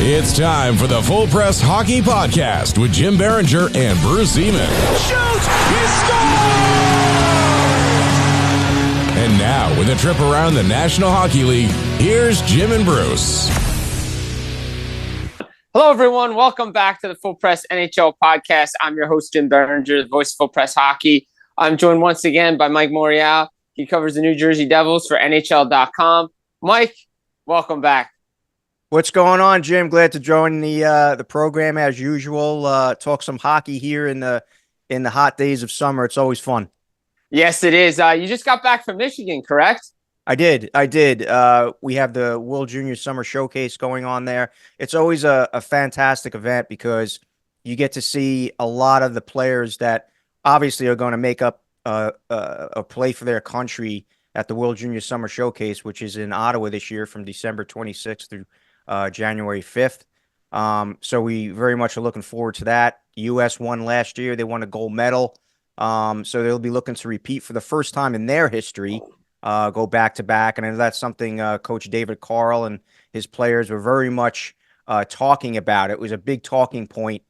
It's time for the Full Press Hockey Podcast with Jim Biringer and Bruce Zeman. Shoots! He scores! And now, with a trip around the National Hockey League, here's Jim and Bruce. Hello, everyone. Welcome back to the Full Press NHL Podcast. I'm your host, Jim Biringer, the voice of Full Press Hockey. I'm joined once again by Mike Morreale. He covers the New Jersey Devils for NHL.com. Mike, welcome back. What's going on, Jim? Glad to join the program as usual. Talk some hockey here in the hot days of summer. It's always fun. Yes, it is. You just got back from Michigan, correct? I did. We have the World Junior Summer Showcase going on there. It's always a fantastic event because you get to see a lot of the players that obviously are going to make up a play for their country at the World Junior Summer Showcase, which is in Ottawa this year from December 26th through January 5th. So we very much are looking forward to that. U.S. won last year. They won a gold medal. So they'll be looking to repeat for the first time in their history, go back to back. And that's something Coach David Carl and his players were very much talking about. It was a big talking point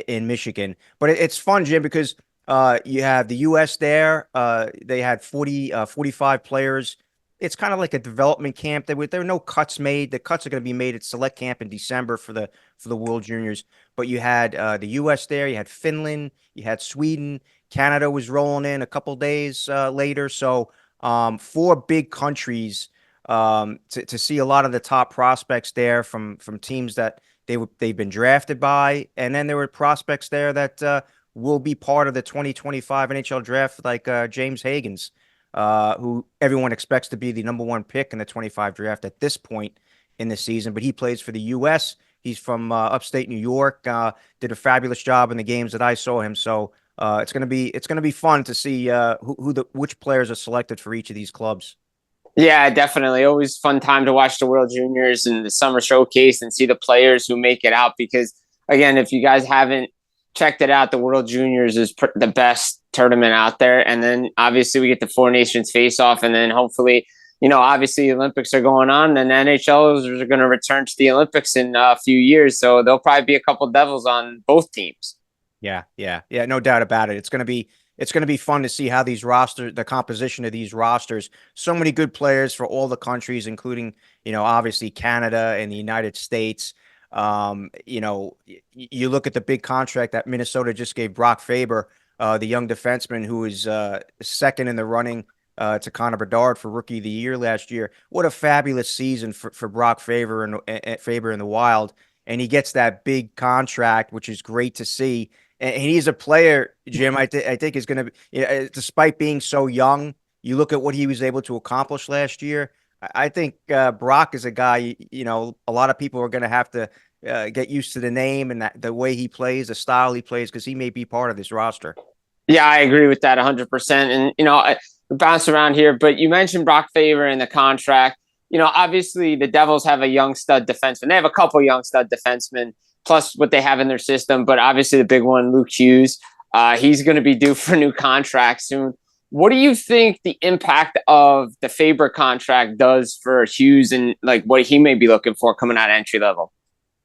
in Michigan. But it's fun, Jim, because you have the U.S. there. They had 45 players. It's kind of like a development camp. There were no cuts made. The cuts are going to be made at select camp in December for the World Juniors. But you had the U.S. there. You had Finland. You had Sweden. Canada was rolling in a couple days later. So 4 big countries to see a lot of the top prospects there from teams that they've been drafted by. And then there were prospects there that will be part of the 2025 NHL draft, like James Hagens. Who everyone expects to be the number 1 pick in the 25 draft at this point in the season, but he plays for the U.S. He's from upstate New York. Did a fabulous job in the games that I saw him. So it's gonna be fun to see which players are selected for each of these clubs. Yeah, definitely. Always fun time to watch the World Juniors and the Summer Showcase and see the players who make it out. Because again, if you guys haven't checked it out, the World Juniors is the best tournament out there. And then obviously we get the 4 nations face off. And then hopefully, obviously the Olympics are going on and NHLers are going to return to the Olympics in a few years. So there'll probably be a couple Devils on both teams. Yeah. No doubt about it. It's going to be fun to see how these rosters, the composition of these rosters, so many good players for all the countries, including, obviously Canada and the United States. You look at the big contract that Minnesota just gave Brock Faber, the young defenseman who is second in the running to Connor Bedard for Rookie of the Year last year. What a fabulous season for Brock Faber and Faber in the Wild. And he gets that big contract, which is great to see. And he's a player, Jim, I think is going to be, despite being so young, you look at what he was able to accomplish last year. I think Brock is a guy, a lot of people are going to have to get used to the name and the way he plays, the style he plays, because he may be part of this roster. Yeah, I agree with that 100%. And, I bounce around here, but you mentioned Brock Faber and the contract. Obviously the Devils have a young stud defenseman. They have a couple young stud defensemen, plus what they have in their system. But obviously the big one, Luke Hughes, he's going to be due for a new contract soon. What do you think the impact of the Faber contract does for Hughes and like what he may be looking for coming out entry level?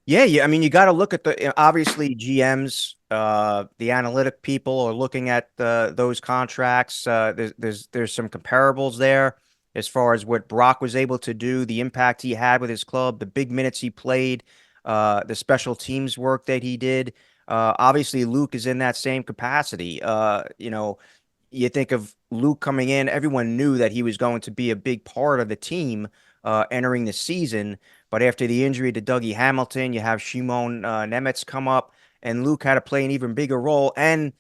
Yeah. I mean, you got to look at obviously GMs, the analytic people are looking at those contracts. There's some comparables there as far as what Brock was able to do, the impact he had with his club, the big minutes he played, the special teams work that he did. Obviously, Luke is in that same capacity. You think of Luke coming in, everyone knew that he was going to be a big part of the team entering the season. But after the injury to Dougie Hamilton, you have Shimon Nemec come up, and Luke had to play an even bigger role and,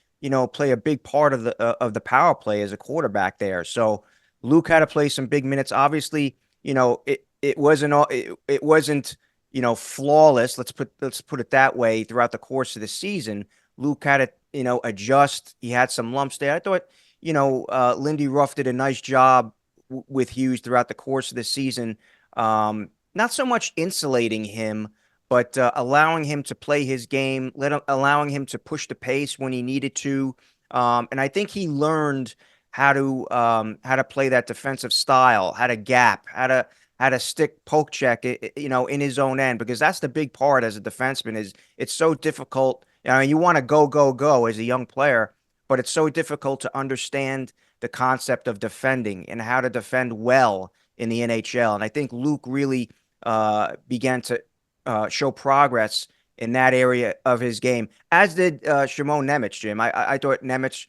play a big part of the power play as a quarterback there. So Luke had to play some big minutes. Obviously, it wasn't flawless. Let's put it that way throughout the course of the season. Luke had to, adjust. He had some lumps there. I thought, Lindy Ruff did a nice job with Hughes throughout the course of the season. Not so much insulating him, but allowing him to play his game, allowing him to push the pace when he needed to. And I think he learned how to play that defensive style, how to gap, how how to stick poke check, in his own end, because that's the big part as a defenseman is it's so difficult. You want to go as a young player, but it's so difficult to understand the concept of defending and how to defend well in the NHL. And I think Luke really began to show progress in that area of his game, as did Shimon Nemec, Jim. I thought Nemec,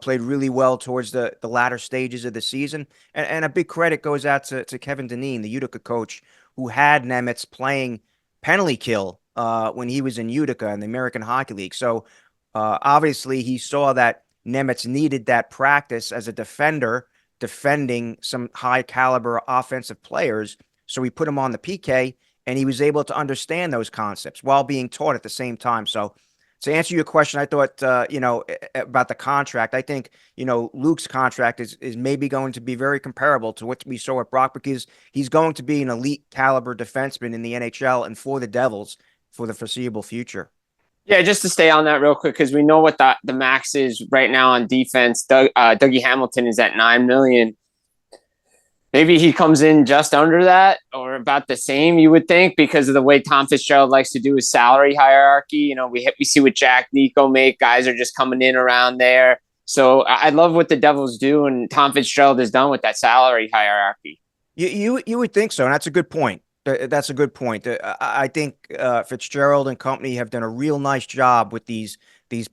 played really well towards the latter stages of the season. And a big credit goes out to Kevin Dineen, the Utica coach, who had Nemec playing penalty kill when he was in Utica in the American Hockey League. So obviously he saw that Nemec needed that practice as a defender, defending some high caliber offensive players. So he put him on the PK, and he was able to understand those concepts while being taught at the same time. So to answer your question, I thought, about the contract, I think, Luke's contract is maybe going to be very comparable to what we saw at Brock, because he's going to be an elite caliber defenseman in the NHL and for the Devils for the foreseeable future. Yeah, just to stay on that real quick, because we know what the max is right now on defense. Dougie Hamilton is at $9 million. Maybe he comes in just under that or about the same, you would think, because of the way Tom Fitzgerald likes to do his salary hierarchy. We see what Jack Nico make. Guys are just coming in around there. So I love what the Devils do, and Tom Fitzgerald has done with that salary hierarchy. You would think so, and that's a good point. That's a good point. I think Fitzgerald and company have done a real nice job with these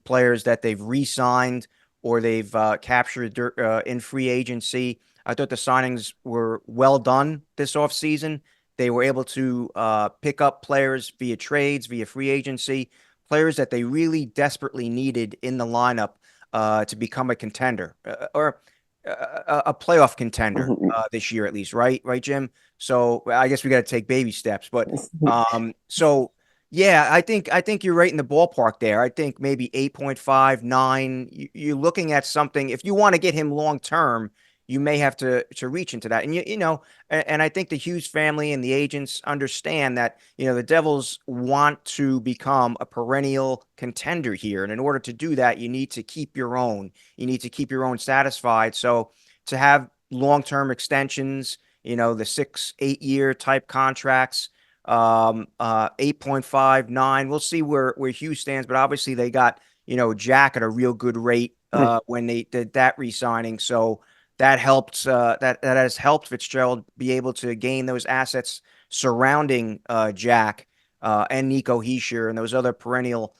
players that they've re-signed or they've captured in free agency. I thought the signings were well done this offseason. They were able to pick up players via trades, via free agency, players that they really desperately needed in the lineup to become a contender or a playoff contender this year, at least, right, Jim? So I guess we got to take baby steps, but so yeah, I think you're right in the ballpark there. I think maybe 8.5, 9. You're looking at something. If you want to get him long term, you may have to reach into that. And, and I think the Hughes family and the agents understand that, the Devils want to become a perennial contender here. And in order to do that, you need to keep your own. You need to keep your own satisfied. So to have long-term extensions, the 6-8 year type contracts, 8.5, 9, we'll see where Hughes stands. But obviously they got, Jack at a real good rate when they did that re-signing. So that helped. That has helped Fitzgerald be able to gain those assets surrounding Jack and Nico Hischier and those other perennial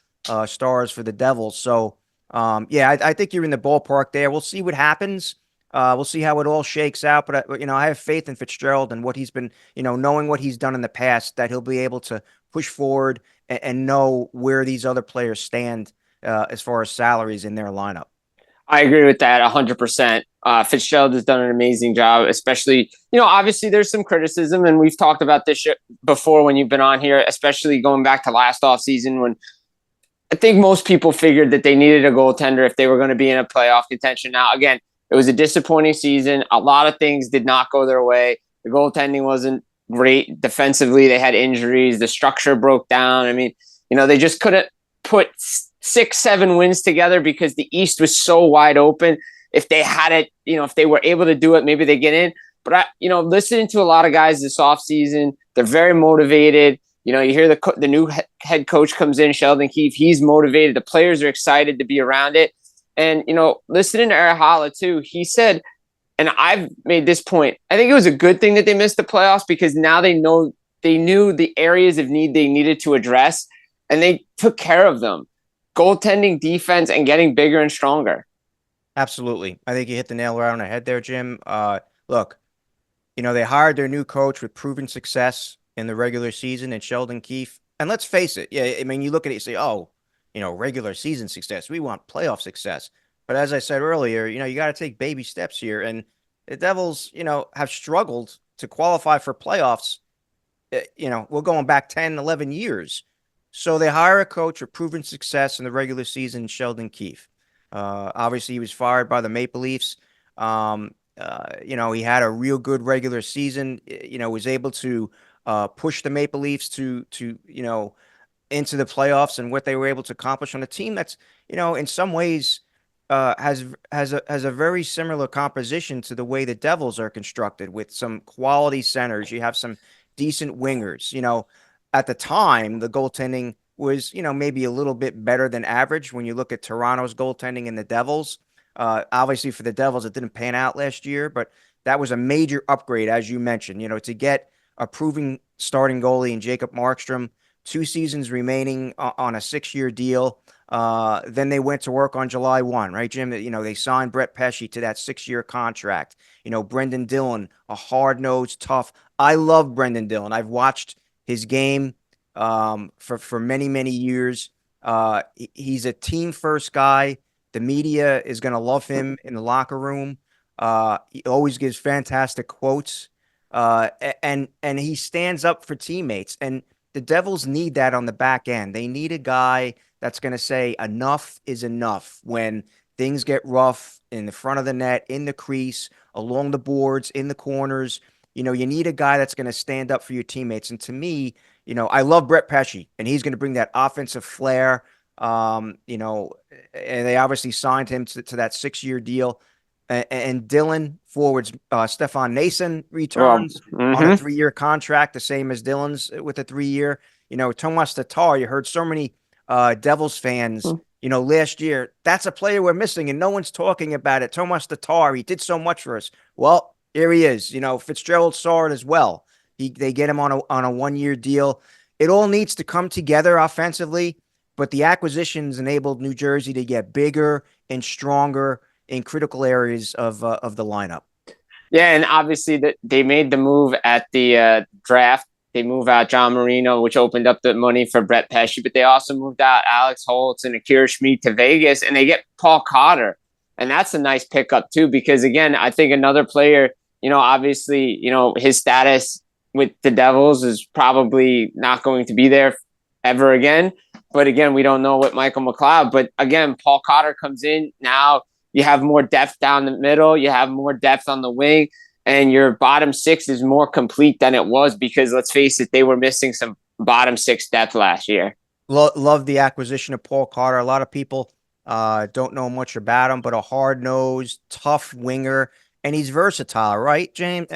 stars for the Devils. So, I think you're in the ballpark there. We'll see what happens. We'll see how it all shakes out. But I have faith in Fitzgerald and what he's been, knowing what he's done in the past, that he'll be able to push forward and know where these other players stand as far as salaries in their lineup. I agree with that 100%. Fitzgerald has done an amazing job, especially, obviously there's some criticism, and we've talked about this before when you've been on here, especially going back to last offseason when I think most people figured that they needed a goaltender if they were going to be in a playoff contention. Now, again, it was a disappointing season. A lot of things did not go their way. The goaltending wasn't great. Defensively, they had injuries. The structure broke down. I mean, they just couldn't put 6-7 wins together because the East was so wide open. If they had it, if they were able to do it, maybe they get in. But listening to a lot of guys this offseason, they're very motivated. You hear the new head coach comes in, Sheldon Keefe. He's motivated. The players are excited to be around it. And, listening to Eric Haula too, he said, and I've made this point, I think it was a good thing that they missed the playoffs because now they knew the areas of need they needed to address, and they took care of them. Goaltending, defense, and getting bigger and stronger. Absolutely. I think you hit the nail right on the head there, Jim. Look, they hired their new coach with proven success in the regular season in Sheldon Keefe. And let's face it. Yeah, I mean, you look at it, you say, oh, regular season success. We want playoff success. But as I said earlier, you got to take baby steps here. And the Devils, have struggled to qualify for playoffs. We're going back 10, 11 years. So they hire a coach with proven success in the regular season, Sheldon Keefe. Obviously, he was fired by the Maple Leafs. He had a real good regular season. Was able to push the Maple Leafs to into the playoffs and what they were able to accomplish on a team that's, in some ways, has a very similar composition to the way the Devils are constructed, with some quality centers. You have some decent wingers. At the time, the goaltending was, maybe a little bit better than average when you look at Toronto's goaltending and the Devils. Obviously, for the Devils, it didn't pan out last year, but that was a major upgrade, as you mentioned. To get a proven starting goalie in Jacob Markstrom, 2 seasons remaining on a 6-year deal. Then they went to work on July 1, right, Jim? They signed Brett Pesce to that 6-year contract. Brendan Dillon, a hard-nosed, tough. I love Brendan Dillon. I've watched his game for many, many years. He's a team-first guy. The media is going to love him in the locker room. He always gives fantastic quotes, and he stands up for teammates. And the Devils need that on the back end. They need a guy that's going to say enough is enough when things get rough in the front of the net, in the crease, along the boards, in the corners. You need a guy that's going to stand up for your teammates. And to me, I love Brett Pesce, and he's going to bring that offensive flair. And they obviously signed him to that 6-year deal. And Dillon forwards, Stefan Nason returns on a 3-year contract, the same as Dillon's with a 3-year. Tomas Tatar, you heard so many Devils fans, last year, that's a player we're missing, and no one's talking about it. Tomas Tatar, he did so much for us. Well, here he is. Fitzgerald saw it as well. They get him on a 1-year deal. It all needs to come together offensively, but the acquisitions enabled New Jersey to get bigger and stronger in critical areas of the lineup. Yeah, and obviously they made the move at the draft. They move out John Marino, which opened up the money for Brett Pesce, but they also moved out Alex Holtz and Akira Schmid to Vegas, and they get Paul Cotter. And that's a nice pickup too, because again, I think another player, obviously, his status with the Devils is probably not going to be there ever again. But again, we don't know what Michael McLeod. But again, Paul Cotter comes in. Now you have more depth down the middle. You have more depth on the wing. And your bottom six is more complete than it was, because let's face it, they were missing some bottom six depth last year. Love the acquisition of Paul Cotter. A lot of people don't know much about him, but a hard-nosed, tough winger, and he's versatile, right, James?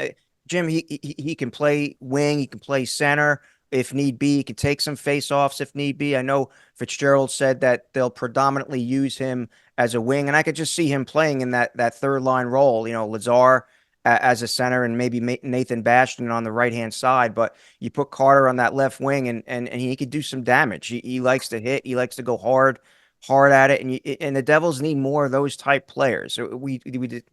Jim, he can play wing, he can play center if need be. He can take some face-offs if need be. I know Fitzgerald said that they'll predominantly use him as a wing, and I could just see him playing in that third-line role. Lazar as a center and maybe Nathan Bastian on the right-hand side. But you put Carter on that left wing, and he could do some damage. He likes to hit. He likes to go hard at it. And the Devils need more of those type players. So we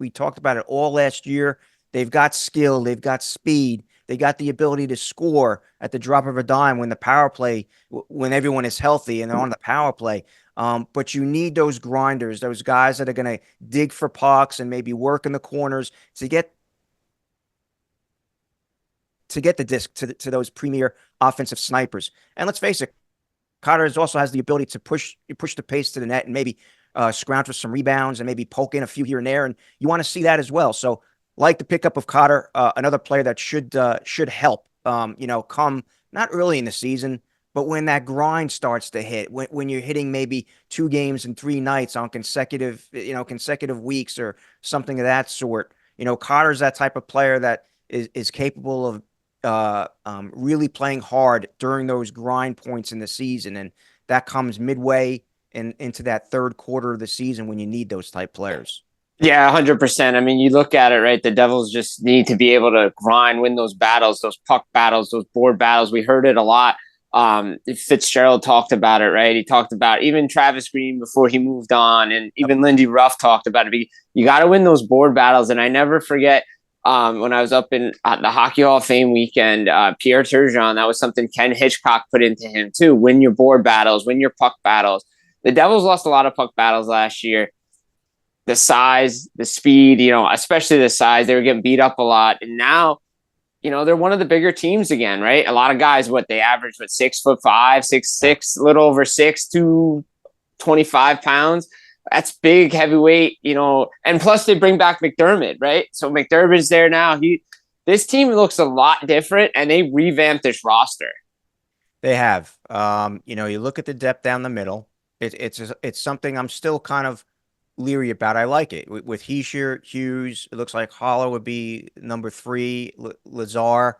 talked about it all last year. They've got skill. They've got speed. They got the ability to score at the drop of a dime when the power play, when everyone is healthy and they're on the power play. But you need those grinders, those guys that are going to dig for pucks and maybe work in the corners to get the disc to those premier offensive snipers. And let's face it, Cotter also has the ability to push the pace to the net and maybe scrounge for some rebounds and maybe poke in a few here and there. And you want to see that as well. So like the pickup of Cotter, another player that should help, come not early in the season, but when that grind starts to hit, when you're hitting maybe 2 games in 3 nights on consecutive weeks or something of that sort. Cotter's that type of player that is capable of really playing hard during those grind points in the season. And that comes midway and into that third quarter of the season when you need those type players. Yeah, 100%. I mean, you look at it, right? The Devils just need to be able to grind, win those battles, those puck battles, those board battles. We heard it a lot. Fitzgerald talked about it, right? He talked about even Travis Green before he moved on, and even Lindy Ruff talked about it. You got to win those board battles. And I never forget when I was up in the Hockey Hall of Fame weekend, Pierre Turgeon, that was something Ken Hitchcock put into him too. Win your board battles, win your puck battles. The Devils lost a lot of puck battles last year. The size, the speed, especially the size, they were getting beat up a lot. And now, they're one of the bigger teams again, right? A lot of guys, they average, 6'5", 6'6", a little over 6', 225 pounds. That's big, heavyweight, and plus they bring back McDermott, right? So McDermott's there now. This team looks a lot different, and they revamped this roster. They have. You look at the depth down the middle. It's something I'm still kind of leery about. I like it with Heischer, Hughes. It looks like Holler would be number 3. Lazar,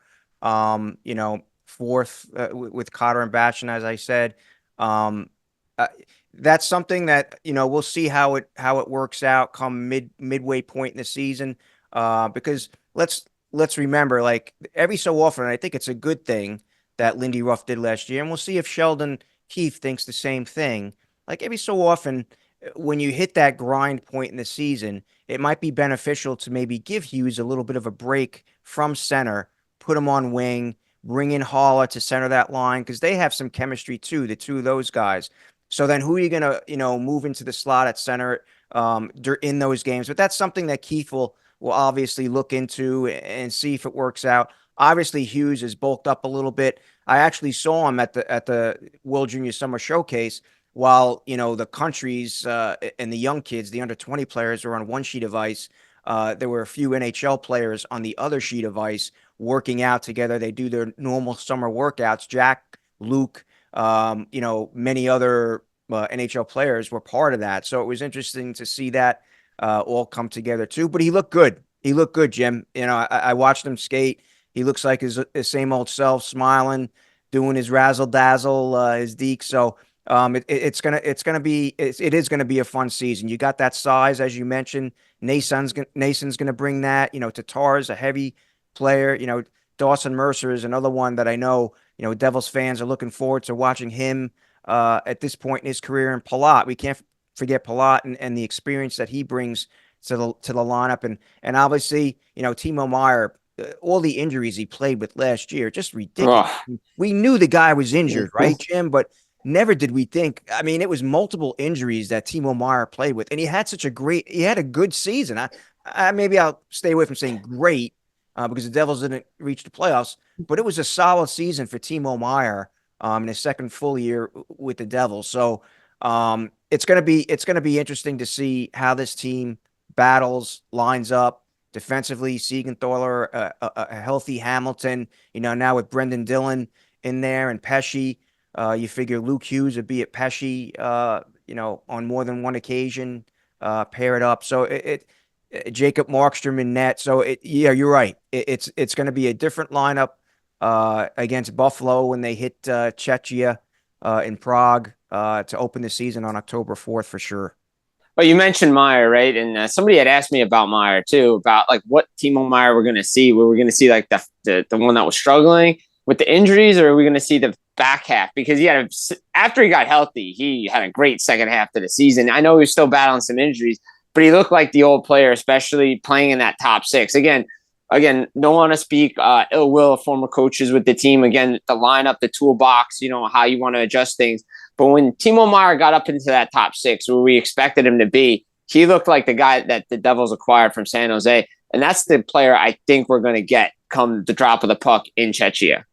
fourth with Cotter and Batchen, as I said. Um, uh, that's something that we'll see how it works out come midway point in the season. Because let's remember, like every so often, I think it's a good thing that Lindy Ruff did last year, and we'll see if Sheldon Keefe thinks the same thing. Like every so often, when you hit that grind point in the season, it might be beneficial to maybe give Hughes a little bit of a break from center, put him on wing, bring in Haller to center that line because they have some chemistry too, the two of those guys. So then who are you going to, move into the slot at center in those games? But that's something that Keith will obviously look into and see if it works out. Obviously, Hughes is bulked up a little bit. I actually saw him at the World Junior Summer Showcase while the countries and the young kids, the under 20 players, were on one sheet of ice. There were a few NHL players on the other sheet of ice working out together. They do their normal summer workouts. Jack, Luke, many other NHL players were part of that. So it was interesting to see that all come together too. But he looked good. He looked good, Jim. I watched him skate. He looks like his same old self, smiling, doing his razzle dazzle, his deke. So it is gonna be a fun season. You got that size, as you mentioned. Nason's gonna bring that. Tatar's a heavy player. Dawson Mercer is another one that I know. Devils fans are looking forward to watching him at this point in his career. And Palat, we can't forget Palat and the experience that he brings to the lineup. And obviously, Timo Meier, all the injuries he played with last year, just ridiculous. Ugh. We knew the guy was injured, right, Jim? But never did we think. I mean, it was multiple injuries that Timo Meier played with, and he had a good season. Maybe I'll stay away from saying great because the Devils didn't reach the playoffs, but it was a solid season for Timo Meier in his second full year with the Devils. So it's gonna be interesting to see how this team battles, lines up defensively. Siegenthaler, a healthy Hamilton, now with Brendan Dillon in there and Pesci. You figure Luke Hughes would be at Pesci, on more than one occasion, pair it up. So Jacob Markstrom in net. So yeah, you're right. It's going to be a different lineup against Buffalo when they hit Czechia in Prague to open the season on October 4th for sure. Well, you mentioned Meier, right? And somebody had asked me about Meier too, about like what Timo Meier we're going to see. Were we going to see like the one that was struggling with the injuries, or are we going to see the back half? Because after he got healthy, he had a great second half to the season. I know he was still battling some injuries, but he looked like the old player, especially playing in that top 6. Again, don't want to speak ill will of former coaches with the team. Again, the lineup, the toolbox, how you want to adjust things. But when Timo Meier got up into that top 6, where we expected him to be, he looked like the guy that the Devils acquired from San Jose. And that's the player I think we're going to get come the drop of the puck in Czechia.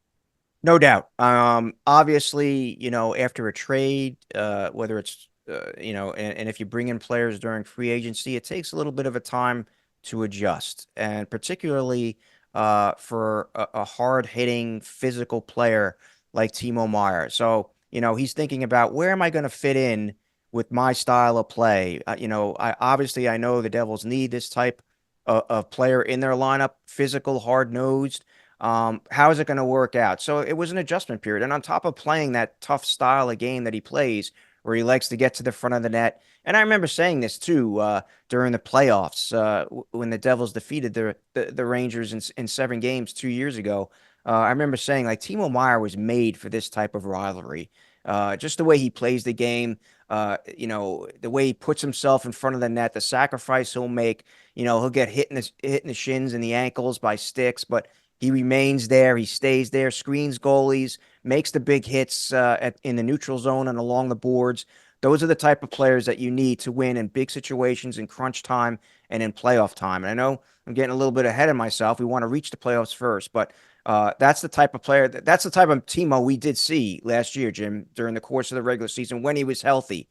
No doubt. Obviously, after a trade, whether it's, and if you bring in players during free agency, it takes a little bit of a time to adjust. And particularly for a hard-hitting physical player like Timo Meier. So, he's thinking about where am I going to fit in with my style of play? I know the Devils need this type of player in their lineup, physical, hard-nosed. How is it going to work out? So it was an adjustment period. And on top of playing that tough style of game that he plays, where he likes to get to the front of the net. And I remember saying this too during the playoffs when the Devils defeated the Rangers in 7 games 2 years ago. I remember saying like Timo Meier was made for this type of rivalry. Just the way he plays the game, the way he puts himself in front of the net, the sacrifice he'll make. He'll get hit in the shins and the ankles by sticks, but he remains there. He stays there, screens goalies, makes the big hits in the neutral zone and along the boards. Those are the type of players that you need to win in big situations, in crunch time, and in playoff time. And I know I'm getting a little bit ahead of myself. We want to reach the playoffs first, but that's the type of player. That's the type of Timo we did see last year, Jim, during the course of the regular season when he was healthy.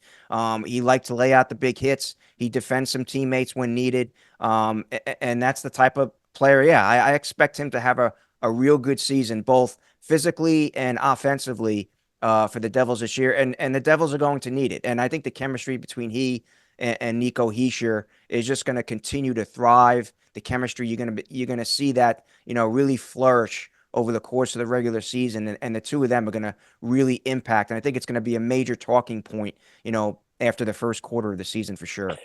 He liked to lay out the big hits. He defends some teammates when needed. And that's the type of player. Yeah, I expect him to have a real good season, both physically and offensively for the Devils this year. And the Devils are going to need it. And I think the chemistry between he and Nico Hischier is just going to continue to thrive. The chemistry, you're going to see that, really flourish over the course of the regular season. And the two of them are going to really impact. And I think it's going to be a major talking point, after the first quarter of the season for sure.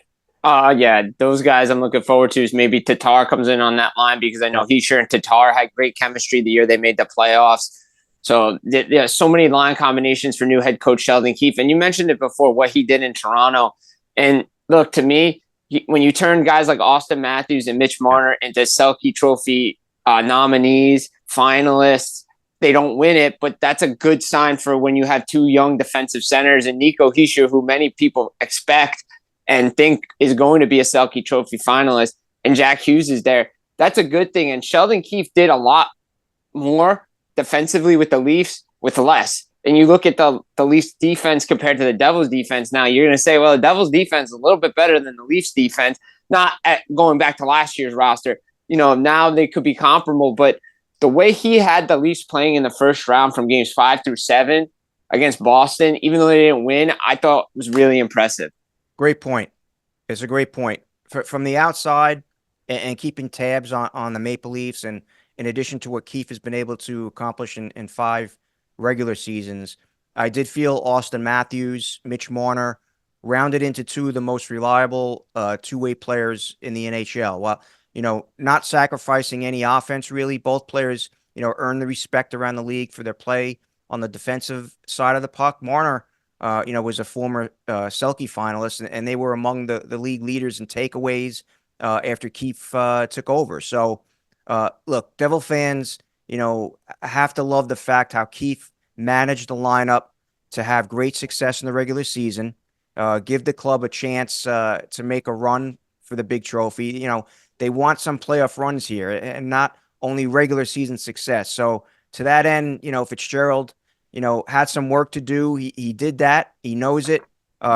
Yeah, those guys I'm looking forward to is maybe Tatar comes in on that line, because I know Hischier and Tatar had great chemistry the year they made the playoffs. So there's so many line combinations for new head coach Sheldon Keefe. And you mentioned it before, what he did in Toronto. And look, to me, when you turn guys like Austin Matthews and Mitch Marner into Selke Trophy nominees, finalists, they don't win it, but that's a good sign for when you have two young defensive centers, and Nico Hischier, who many people expect and think is going to be a Selke Trophy finalist, and Jack Hughes is there. That's a good thing. And Sheldon Keefe did a lot more defensively with the Leafs with less. And you look at the Leafs defense compared to the Devils defense now, you're going to say, well, the Devils defense is a little bit better than the Leafs defense, not going back to last year's roster. Now they could be comparable, but the way he had the Leafs playing in the first round from games 5 through 7 against Boston, even though they didn't win, I thought was really impressive. Great point. It's a great point. From the outside and keeping tabs on the Maple Leafs, and in addition to what Keefe has been able to accomplish in 5 regular seasons, I did feel Austin Matthews, Mitch Marner rounded into 2 of the most reliable two-way players in the NHL. Well, not sacrificing any offense, really. Both players, earn the respect around the league for their play on the defensive side of the puck. Marner, was a former Selke finalist, and they were among the league leaders in takeaways after Keefe took over. So, look, Devil fans, have to love the fact how Keefe managed the lineup to have great success in the regular season, give the club a chance to make a run for the big trophy. They want some playoff runs here and not only regular season success. So to that end, Fitzgerald, had some work to do. He did that. He knows it.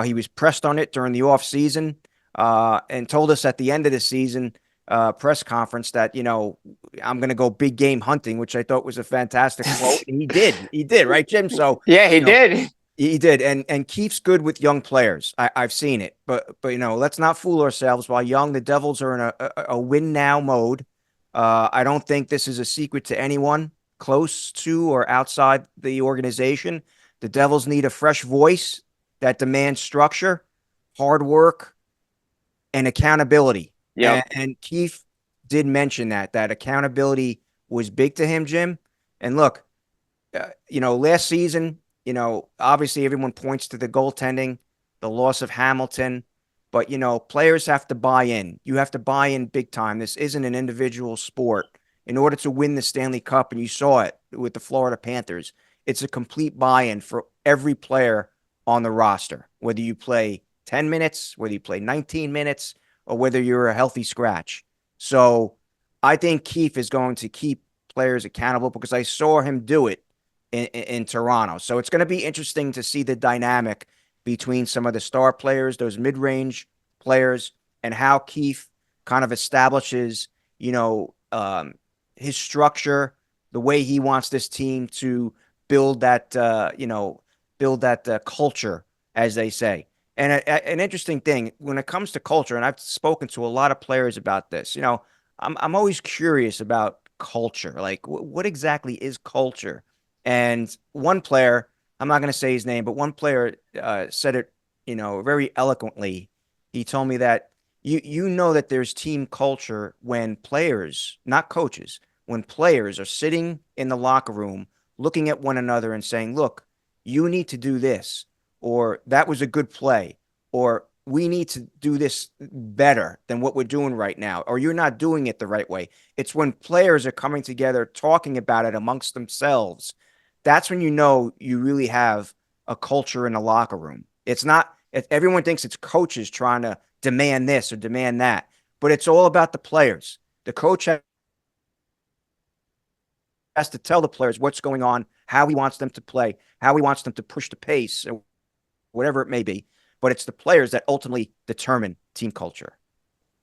He was pressed on it during the offseason and told us at the end of the season press conference that, I'm going to go big game hunting, which I thought was a fantastic quote. And he did. He did, right, Jim? So yeah, he did. He did. And Keefe's good with young players. I've seen it. But let's not fool ourselves. While young, the Devils are in a win now mode. I don't think this is a secret to anyone close to or outside the organization. The Devils need a fresh voice that demands structure, hard work, and accountability. Yeah. And Keefe did mention that accountability was big to him, Jim. And look, last season, obviously everyone points to the goaltending, the loss of Hamilton, but, players have to buy in. You have to buy in big time. This isn't an individual sport. In order to win the Stanley Cup, and you saw it with the Florida Panthers, it's a complete buy-in for every player on the roster, whether you play 10 minutes, whether you play 19 minutes, or whether you're a healthy scratch. So I think Keefe is going to keep players accountable because I saw him do it in Toronto. So it's going to be interesting to see the dynamic between some of the star players, those mid-range players, and how Keefe kind of establishes, his structure, the way he wants this team to build that, culture, as they say. And an interesting thing when it comes to culture, and I've spoken to a lot of players about this, I'm always curious about culture. Like, what exactly is culture? And one player, I'm not going to say his name, but one player said it, very eloquently. He told me that you know that there's team culture when players, not coaches, when players are sitting in the locker room looking at one another and saying, look, you need to do this, or that was a good play, or we need to do this better than what we're doing right now, or you're not doing it the right way. It's when players are coming together, talking about it amongst themselves. That's when you really have a culture in the locker room. It's not, everyone thinks it's coaches trying to demand this or demand that, but it's all about the players. The coach has to tell the players what's going on, how he wants them to play, how he wants them to push the pace, or whatever it may be. But it's the players that ultimately determine team culture.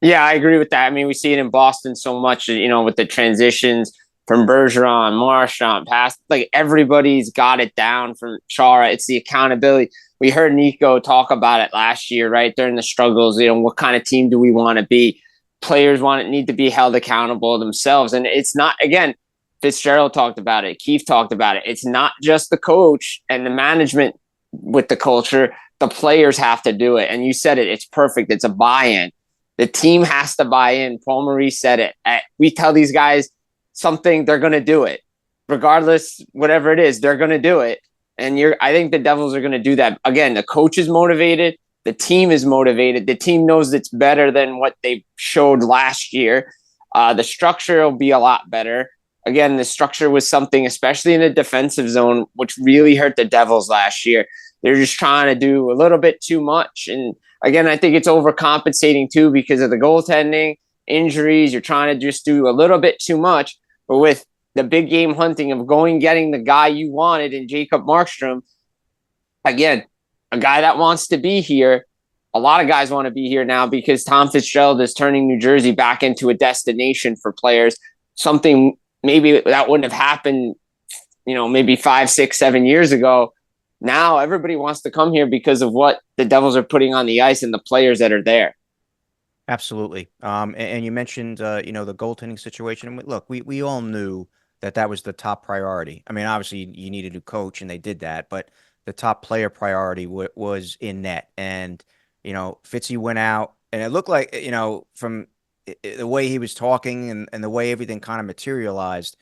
Yeah, I agree with that. I mean, we see it in Boston so much, with the transitions from Bergeron, Marchand, past, like everybody's got it down from Chara. It's the accountability. We heard Nico talk about it last year, right? During the struggles, what kind of team do we want to be? Players need to be held accountable themselves. And it's not, again, Fitzgerald talked about it. Keefe talked about it. It's not just the coach and the management with the culture. The players have to do it. And you said it. It's perfect. It's a buy-in. The team has to buy in. Paul Maurice said it. We tell these guys something, they're going to do it. Regardless, whatever it is, they're going to do it. And I think the Devils are going to do that. Again, the coach is motivated. The team is motivated. The team knows it's better than what they showed last year. The structure will be a lot better. Again, the structure was something, especially in the defensive zone, which really hurt the Devils last year. They're just trying to do a little bit too much. And again, I think it's overcompensating too because of the goaltending, injuries. You're trying to just do a little bit too much. But with the big game hunting of getting the guy you wanted in Jacob Markstrom, again, a guy that wants to be here. A lot of guys want to be here now because Tom Fitzgerald is turning New Jersey back into a destination for players. Something maybe that wouldn't have happened, maybe 5, 6, 7 years ago. Now everybody wants to come here because of what the Devils are putting on the ice and the players that are there. Absolutely. And you mentioned, the goaltending situation. Look, we all knew that was the top priority. I mean, obviously you need a new coach and they did that, but the top player priority was in net. And, Fitzy went out and it looked like, from the way he was talking and the way everything kind of materialized,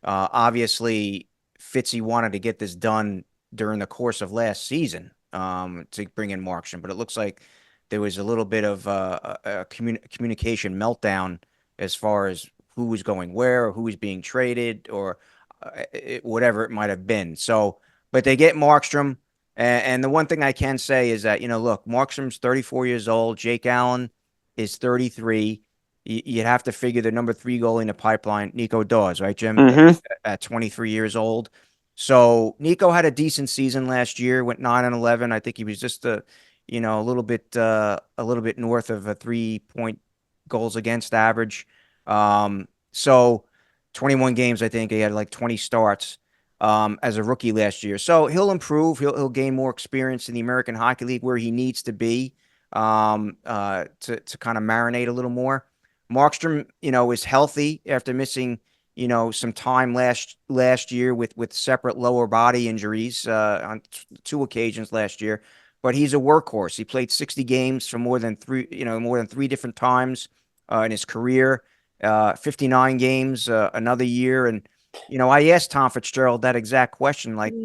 obviously Fitzy wanted to get this done during the course of last season to bring in Markstrom. But it looks like there was a little bit of a communication meltdown as far as who was going where or who was being traded or whatever it might have been. So, but they get Markstrom. And the one thing I can say is that, look, Markstrom's 34 years old. Jake Allen is 33. You'd have to figure the number 3 goalie in the pipeline, Nico Daws, right, Jim? Mm-hmm. At 23 years old. So Nico had a decent season last year, went 9-11. I think he was just a little bit north of a 3-point goals against average. So 21 games, I think he had like 20 starts as a rookie last year. So he'll improve. He'll gain more experience in the American Hockey League where he needs to be to kind of marinate a little more. Markstrom, is healthy after missing some time last year with separate lower body injuries on 2 occasions last year. But he's a workhorse. He played 60 games for more than 3 different times in his career. 59 games another year. And I asked Tom Fitzgerald that exact question, like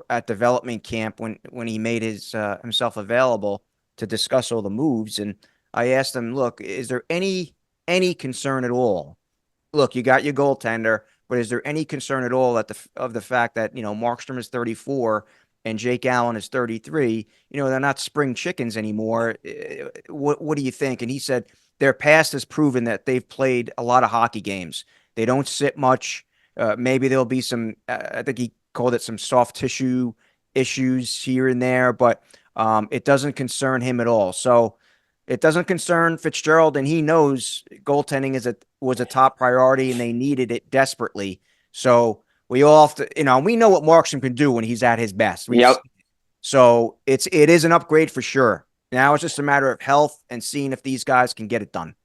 at development camp when he made himself available to discuss all the moves. And I asked him, look, is there any concern at all? Look, you got your goaltender, but is there any concern at all of the fact that, Markstrom is 34 and Jake Allen is 33? They're not spring chickens anymore. What do you think? And he said their past has proven that they've played a lot of hockey games. They don't sit much. Maybe there'll be some, I think he called it some soft tissue issues here and there, but it doesn't concern him at all. So it doesn't concern Fitzgerald, and he knows goaltending was a top priority, and they needed it desperately. So we all have to, we know what Markstrom can do when he's at his best. Yep. So it is an upgrade for sure. Now it's just a matter of health and seeing if these guys can get it done.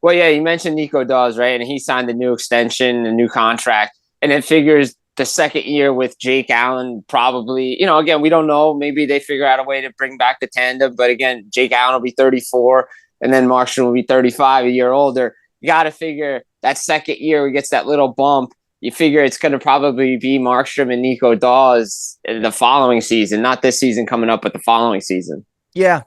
Well, yeah, you mentioned Nico Daws, right? And he signed a new extension, a new contract, and it figures the second year with Jake Allen probably, again, we don't know. Maybe they figure out a way to bring back the tandem. But again, Jake Allen will be 34 and then Markstrom will be 35, a year older. You got to figure that second year he gets that little bump. You figure it's going to probably be Markstrom and Nico Daws in the following season, not this season coming up, but the following season. Yeah.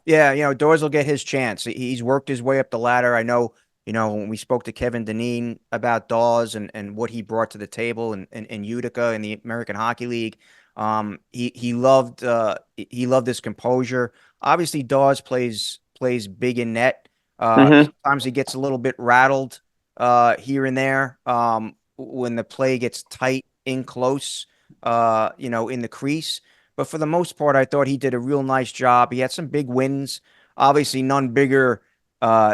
Daws will get his chance. He's worked his way up the ladder. I know, when we spoke to Kevin Dineen about Daws and what he brought to the table in Utica in the American Hockey League, he loved his composure. Obviously, Daws plays big in net. Sometimes he gets a little bit rattled here and there when the play gets tight in close, in the crease. But for the most part, I thought he did a real nice job. He had some big wins. Obviously, none bigger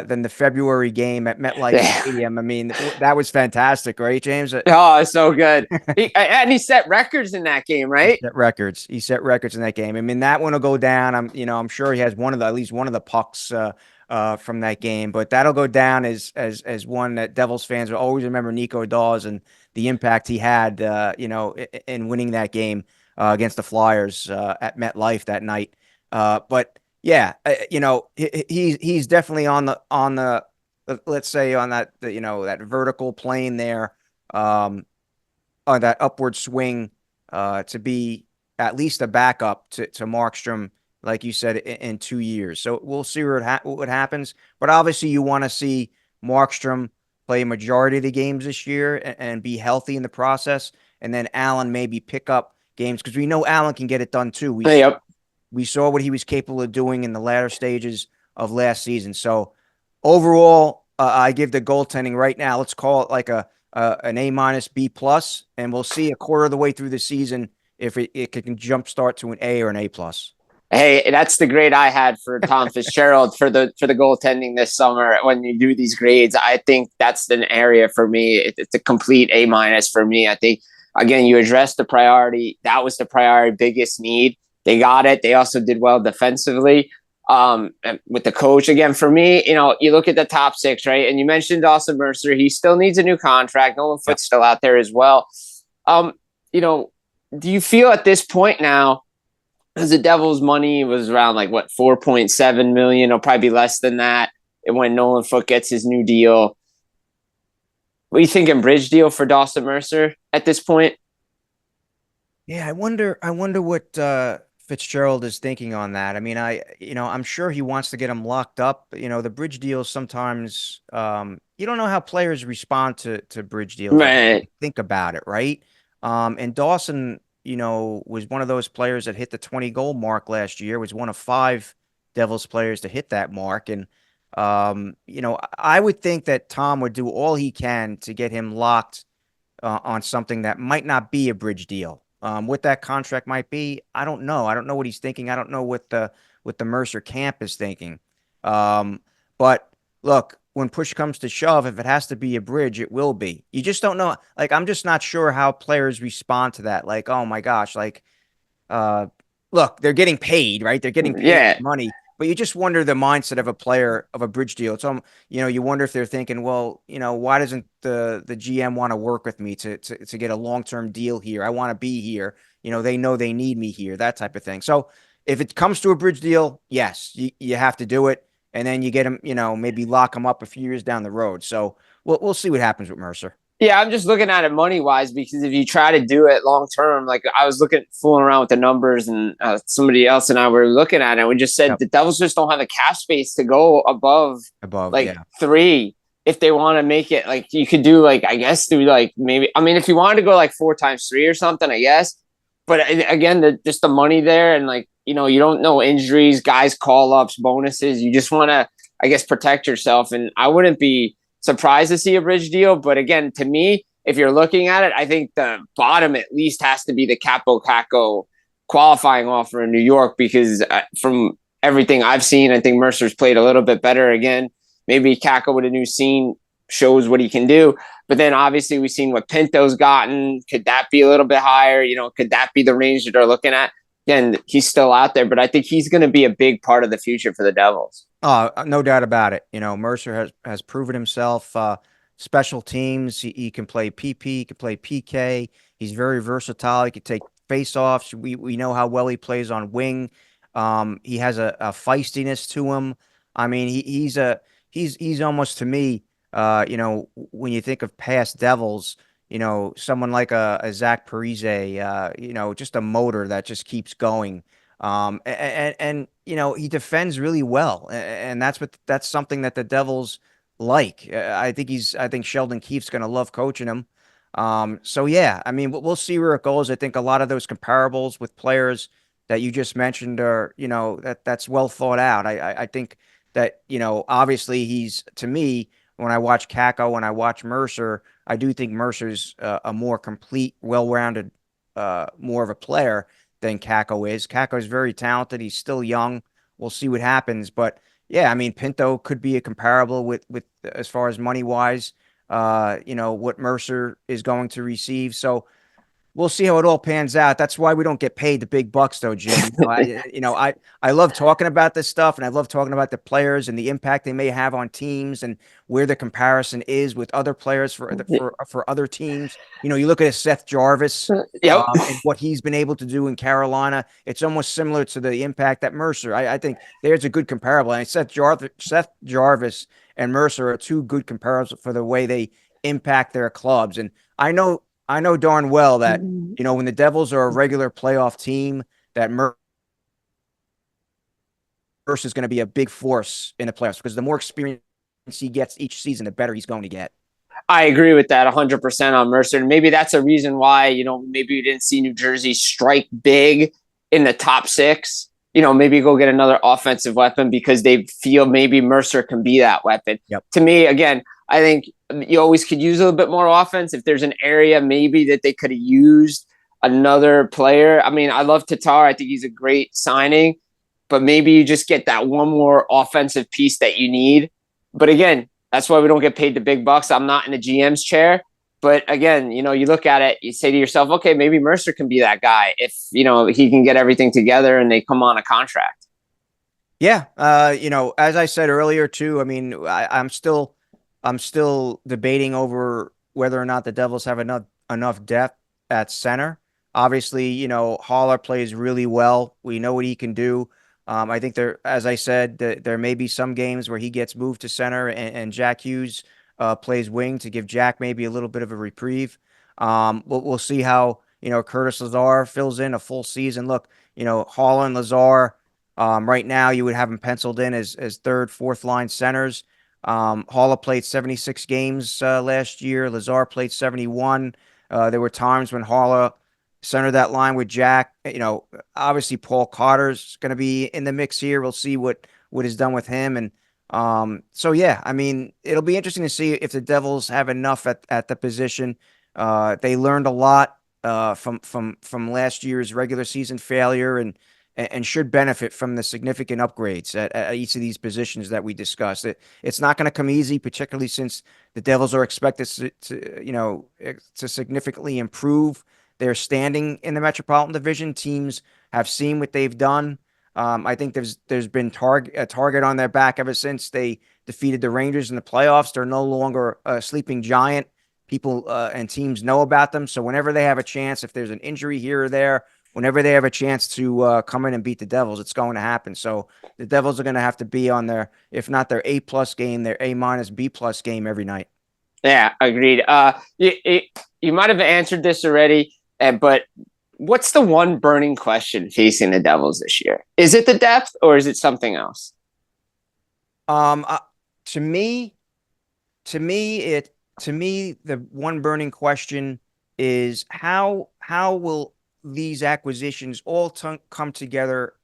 than the February game at MetLife Stadium. I mean, that was fantastic, right, James? Oh, so good. And he set records in that game, right? He set records in that game. I mean, that one will go down. I'm sure he has at least one of the pucks from that game, but that'll go down as one that Devils fans will always remember Nico Dawes and the impact he had, in winning that game against the Flyers at MetLife that night. But yeah, he's definitely on the let's say on that that vertical plane there, on that upward swing, to be at least a backup to Markstrom, like you said, in 2 years. So we'll see what happens. But obviously, you want to see Markstrom play a majority of the games this year and be healthy in the process, and then Allen maybe pick up games because we know Allen can get it done too. We saw what he was capable of doing in the latter stages of last season. So overall, I give the goaltending right now, let's call it like an A- B+, and we'll see a quarter of the way through the season if it can jumpstart to an A or an A+. Hey, that's the grade I had for Tom Fitzgerald for the goaltending this summer. When you do these grades, I think that's an area for me. It's a complete A- for me. I think, again, you addressed the priority. That was the priority, biggest need. They got it. They also did well defensively with the coach. Again, for me, you look at the top six, right? And you mentioned Dawson Mercer. He still needs a new contract. Nolan Foote's still out there as well. Do you feel at this point now, because the Devils' money was around $4.7 million, it'll probably be less than that when Nolan Foote gets his new deal. What are you thinking, bridge deal for Dawson Mercer at this point? Yeah, I wonder what Fitzgerald is thinking on that. I mean, I'm sure he wants to get him locked up. The bridge deals sometimes, you don't know how players respond to bridge deals. Right. Think about it, right? And Dawson, was one of those players that hit the 20-goal mark last year, was one of 5 Devils players to hit that mark. And, I would think that Tom would do all he can to get him locked on something that might not be a bridge deal. What that contract might be, I don't know. I don't know what he's thinking. I don't know what the Mercer camp is thinking. But look, when push comes to shove, if it has to be a bridge, it will be. You just don't know. Like, I'm just not sure how players respond to that. Like, oh my gosh, look, they're getting paid, right? They're getting paid money. But you just wonder the mindset of a player of a bridge deal. It's you wonder if they're thinking, well, why doesn't the GM want to work with me to get a long-term deal here? I want to be here. They know they need me here, that type of thing. So if it comes to a bridge deal, yes, you have to do it. And then you get him, maybe lock him up a few years down the road. So we'll see what happens with Mercer. Yeah, I'm just looking at it money-wise because if you try to do it long-term, like I was fooling around with the numbers and somebody else and I were looking at it, and we just said the Devils just don't have the cap space to go above 3 if they want to make it. Like, you could do, I guess, maybe, I mean, if you wanted to go 4 times 3 or something, I guess. But again, just the money there and you don't know injuries, guys, call-ups, bonuses. You just want to, I guess, protect yourself. And I wouldn't be surprised to see a bridge deal. But again, to me, if you're looking at it, I think the bottom at least has to be the Capo Caco qualifying offer in New York, because from everything I've seen, I think Mercer's played a little bit better. Again, maybe Caco with a new scene shows what he can do. But then obviously we've seen what Pinto's gotten. Could that be a little bit higher? Could that be the range that they're looking at? Again, he's still out there, but I think he's going to be a big part of the future for the Devils. No doubt about it. Mercer has proven himself. Special teams, he can play PP, he can play PK. He's very versatile. He can take face-offs. We know how well he plays on wing. He has a feistiness to him. I mean, he's almost, to me, when you think of past Devils, someone like a Zach Parise, just a motor that just keeps going. And he defends really well, and that's something that the Devils like. I think Sheldon Keefe's going to love coaching him. So yeah, I mean, we'll see where it goes. I think a lot of those comparables with players that you just mentioned are, that's well thought out. I think that, obviously to me, when I watch Caco, when I watch Mercer, I do think Mercer's a more complete, well-rounded, more of a player than Caco is. Caco is very talented. He's still young. We'll see what happens. But, Yeah, I mean, Pinto could be a comparable with as far as money wise, what Mercer is going to receive. So we'll see how it all pans out. That's why we don't get paid the big bucks, though, Jim. I love talking about this stuff, and I love talking about the players and the impact they may have on teams, and where the comparison is with other players for other teams. You look at Seth Jarvis, Yep. and what he's been able to do in Carolina. It's almost similar to the impact that Mercer. I think there's a good comparable. And Seth Jarvis and Mercer are two good comparables for the way they impact their clubs. And I know darn well that, when the Devils are a regular playoff team, that Mercer is going to be a big force in the playoffs, because the more experience he gets each season, the better he's going to get. I agree with that 100% on Mercer. And maybe that's a reason why, maybe we didn't see New Jersey strike big in the top six. Maybe go get another offensive weapon because they feel maybe Mercer can be that weapon. Yep. To me, again, I think you always could use a little bit more offense. If there's an area maybe that they could have used another player. I mean, I love Tatar. I think he's a great signing, but maybe you just get that one more offensive piece that you need. But again, that's why we don't get paid the big bucks. I'm not in the GM's chair. But again, you look at it, you say to yourself, okay, maybe Mercer can be that guy if, he can get everything together and they come on a contract. Yeah. As I said earlier too, I mean, I'm still debating over whether or not the Devils have enough depth at center. Obviously, Haller plays really well. We know what he can do. I think as I said, there may be some games where he gets moved to center and Jack Hughes plays wing to give Jack maybe a little bit of a reprieve. We'll see how, Curtis Lazar fills in a full season. Look, Haller and Lazar, right now you would have them penciled in as third, fourth line centers. Haller played 76 games last year. Lazar played 71. There were times when Haller centered that line with Jack. Obviously Paul Carter's going to be in the mix here. We'll see what is done with him. And so, yeah, I mean, it'll be interesting to see if the Devils have enough at the position. They learned a lot from last year's regular season failure, and should benefit from the significant upgrades at each of these positions that we discussed. It's not going to come easy, particularly since the Devils are expected to significantly improve their standing in the Metropolitan Division. Teams have seen what they've done. I think there's been a target on their back ever since they defeated the Rangers in the playoffs. They're no longer a sleeping giant. People and teams know about them. So whenever they have a chance, if there's an injury here or there, whenever they have a chance to come in and beat the Devils, it's going to happen. So the Devils are going to have to be on their, if not their A+ game, their A- B+ game every night. Yeah, agreed. You might have answered this already, but what's the one burning question facing the Devils this year? Is it the depth or is it something else? To me, the one burning question is how will these acquisitions all come together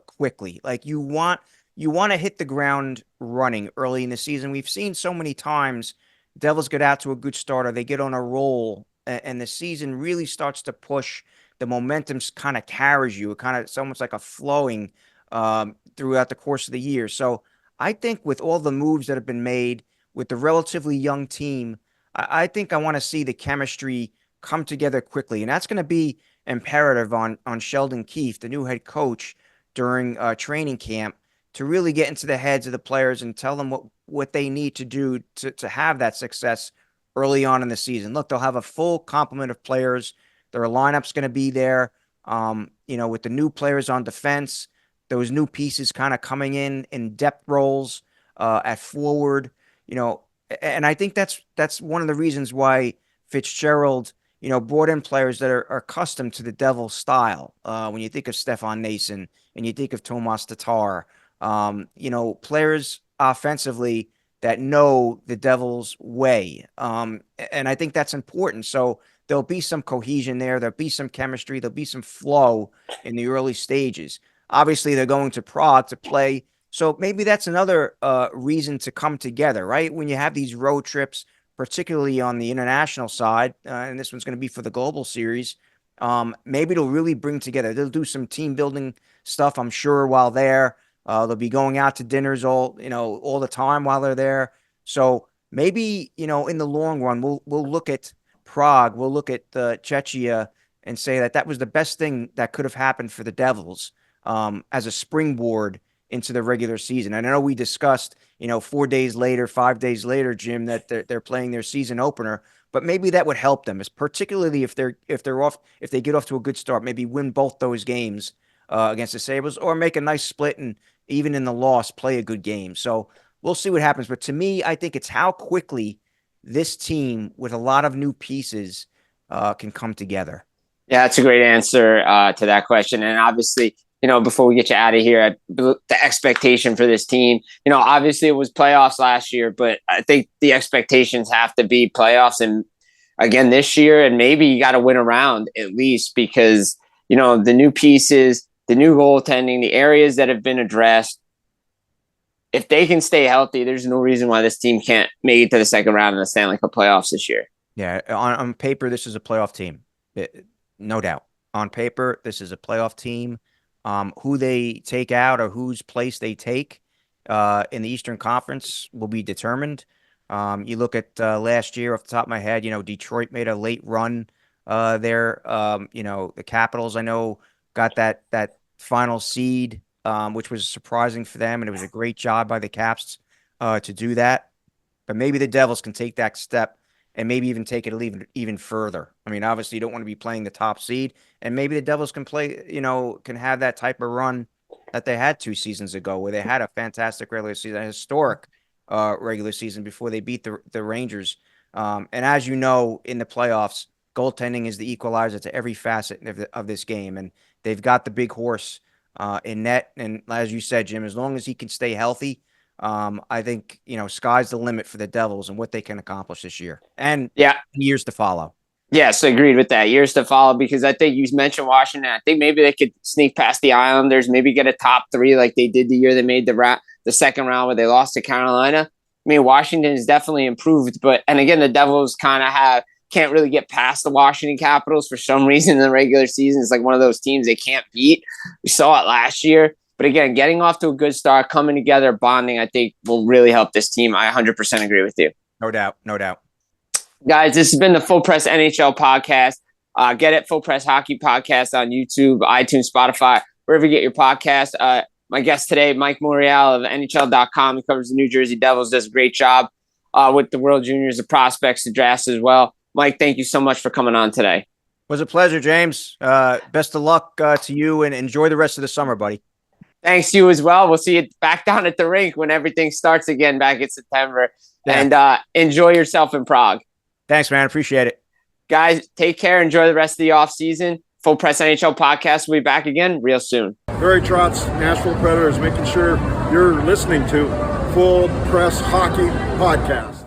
quickly? Like you want to hit the ground running early in the season. We've seen so many times Devils get out to a good start, or they get on a roll, and the season really starts to push. The momentum kind of carries you. It's almost like a flowing throughout the course of the year. So I think with all the moves that have been made with the relatively young team, I think I want to see the chemistry come together quickly. And that's going to be imperative on Sheldon Keefe, the new head coach, during training camp, to really get into the heads of the players and tell them what they need to do to have that success early on in the season. Look, they'll have a full complement of players. Their lineup's going to be there. With the new players on defense, those new pieces kind of coming in depth roles at forward, and I think that's one of the reasons why Fitzgerald, brought in players that are accustomed to the Devils style. When you think of Stefan Nason and you think of Tomas Tatar, players offensively that know the Devils way. And I think that's important. So there'll be some cohesion there. There'll be some chemistry. There'll be some flow in the early stages. Obviously, they're going to Prague to play. So maybe that's another reason to come together, right? When you have these road trips, particularly on the international side, and this one's going to be for the Global Series, maybe it'll really bring together. They'll do some team building stuff, I'm sure, while there. They'll be going out to dinners all the time while they're there. So maybe, in the long run, we'll look at Prague, we'll look at Czechia and say that was the best thing that could have happened for the Devils as a springboard into the regular season. And I know we discussed, 4 days later, 5 days later, Jim, that they're playing their season opener, but maybe that would help them, particularly if they get off to a good start, maybe win both those games against the Sabres, or make a nice split and even in the loss, play a good game. So we'll see what happens. But to me, I think it's how quickly this team with a lot of new pieces can come together. Yeah, that's a great answer to that question. And obviously, before we get you out of here, the expectation for this team, obviously it was playoffs last year, but I think the expectations have to be playoffs and again this year, and maybe you got to win a round at least because, the new pieces, the new goaltending, the areas that have been addressed, if they can stay healthy, there's no reason why this team can't make it to the second round of the Stanley Cup playoffs this year. Yeah, on paper, this is a playoff team. No doubt. On paper, this is a playoff team. Who they take out or whose place they take in the Eastern Conference will be determined. You look at last year off the top of my head, Detroit made a late run there. The Capitals, I know, got that final seed, which was surprising for them, and it was a great job by the Caps to do that. But maybe the Devils can take that step and maybe even take it even further. I mean, obviously, you don't want to be playing the top seed, and maybe the Devils can play, can have that type of run that they had 2 seasons ago, where they had a fantastic regular season, a historic regular season before they beat the Rangers. And as you know, in the playoffs, goaltending is the equalizer to every facet of this game, and they've got the big horse in net. And as you said, Jim, as long as he can stay healthy, I think, sky's the limit for the Devils and what they can accomplish this year and years to follow. Yes, agreed with that. Years to follow, because I think you mentioned Washington. I think maybe they could sneak past the Islanders, maybe get a top 3 like they did the year they made the second round where they lost to Carolina. I mean, Washington has definitely improved, and again, the Devils kind of can't really get past the Washington Capitals for some reason in the regular season. It's like one of those teams they can't beat. We saw it last year. But again, getting off to a good start, coming together, bonding, I think will really help this team. I 100% agree with you. No doubt. Guys, this has been the Full Press NHL podcast. Get it, Full Press Hockey Podcast on YouTube, iTunes, Spotify, wherever you get your podcast. My guest today, Mike Morreale of NHL.com. He covers the New Jersey Devils, does a great job with the World Juniors, the prospects, the drafts as well. Mike, thank you so much for coming on today. It was a pleasure, James. Best of luck to you, and enjoy the rest of the summer, buddy. Thanks, you as well. We'll see you back down at the rink when everything starts again back in September. Yeah. And enjoy yourself in Prague. Thanks, man. Appreciate it. Guys, take care. Enjoy the rest of the offseason. Full Press NHL Podcast will be back again real soon. Barry Trotz, Nashville Predators, making sure you're listening to Full Press Hockey Podcast.